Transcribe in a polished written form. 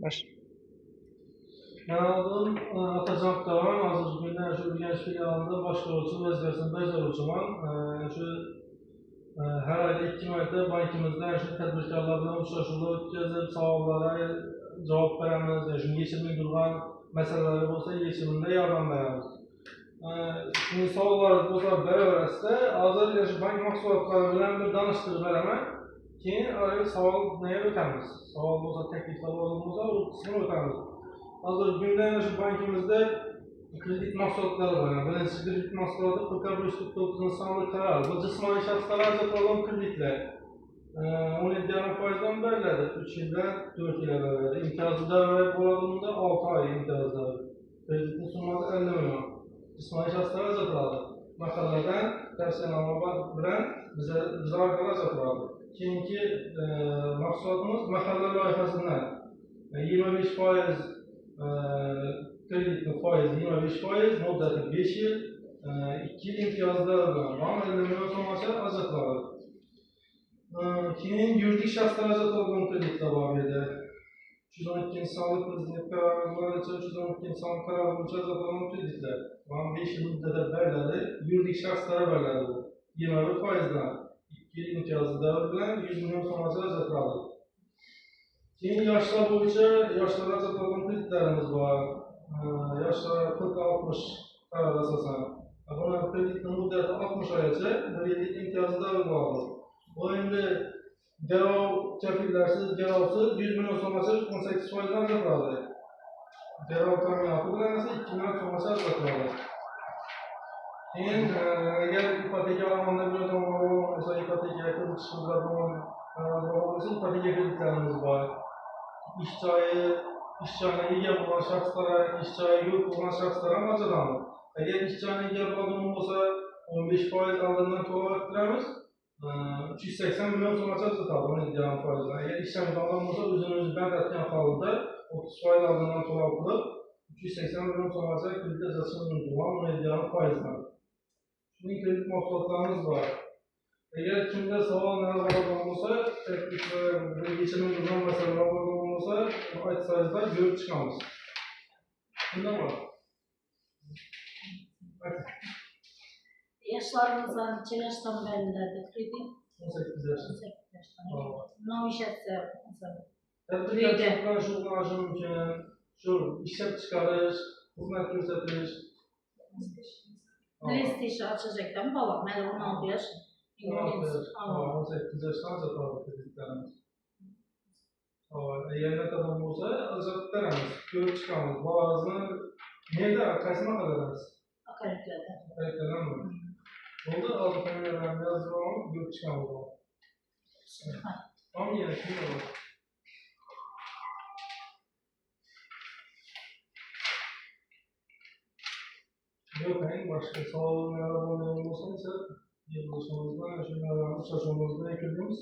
Baş. Adım Atacan Karan, hazır günden şu Ürgənc filialında başqarucu vəzifəsində icraçıyam. Şu hər ayda 2 ayda bankimizdə şu tədbirkarlarla uçuşulub, gəzib suallara cavab verəmiz, şu yechimini durğan məsələləri olsa yechimində yardım verəmiz. Şimdi suallarınız olsa bərabərəsə, hazır şu bank mahsulatları bilan bir danışdırıb verəmə ki, sual nəyə ötəmiz? Sual olsa, təkliflər olsa, o qismini ötəmiz. Hazır günden şu bankimizde kredi mahsulatları var. Yani birinci kredi mahsulatı 4549 sanlı karar. Bu cismani şahslara azatılan kreditler. 17 faizden belirledi. 3 ilden 4 ile belirledi. İmtiyazı devre buradığında 6 ay imtiyazı devre. Kreditin sunması 50 milyon. Cismani şahslara azatıladı. Makallardan tersiyen alma bilen bize arkadaşlar azatıladı. Çünkü mahsulatımız mahalle layihəsindən 25 faiz kreditli faiz 25 faiz, muddeti 5 yıl, 2 yıl imtiyazları var. Ama 50 milyon sonrası azatları. Keyin yuridik şahslar azatılan kreditler var bir de. 312 insanlık prezident kararları için 312 insanlık kararları için azatılan kreditler. Ama 5 yıl müddete belirledi, yuridik şahslara belirledi bu. 21 faizden 2 yıl imtiyazı devrilen 100 milyon sonrası azatları. Keyin yaşlar boyunca yaşlara azatılan kreditlerimiz var. Yaşlar 40-60 karar asasen. Bunun kreditinin müddeti 60 ayacak, bir yıllık imtiyazı da bağlı. Bu şimdi gerav kefillersiz, geravsız 100 milyon sonrası 18 faizden azatladı. Gerav teminatı bilen ise 2 milyon sonrası azatladı. Keyin eğer ipoteka alanında bir ödeme olsa ipoteka kredit çıkımlar olsa ipoteka kreditlerimiz var. İş çayına ega olan şahslara, iş çayı yok olan şahslara macalanır. Eğer iş çayına ega olan olsa 15 faiz aldığından tola ettiremiz, 380 milyon sonrası tutar onun iddianın faizden. Eğer iş çayına alan olsa özünüzü bend etken halinde 30 faiz aldığından tola atılıp 380 milyon sonrası kredi cezasının duran onun iddianın faizden. Şimdi kredi mahsulatlarımız var. Eğer kimde sağ neler olsa, teklif ve geçimin duran meseleler olsa, ait sayıda görüp çıkamaz. Şimdi var. Yaşlarımızdan neçə yaşdan belirlədi kredi? 18 yaş. 18 yaşdan. Nə iş etsə məsələn? Tədbirkarlıqla şuğullaşır mümkün, şu işlep çıkarış, hizmet gösteriş. Prestij açacaqdan balam, mənim 16 yaş. 18 yaşdan zaten kreditlerimiz. Eğer ne kadar olsa azat veremiz, görüp çıkamaz. Bazını nerede, kaysına kadarız? Akaretlərdə. Akaretlerden mi? Oldu, azat veremez, yazılı olan görüp çıkamaz. Ama yine kim olur? Yok, başka sağ olun, abone olursanız yılbaşımızda, şunlardan çalışmamızda eklediğimiz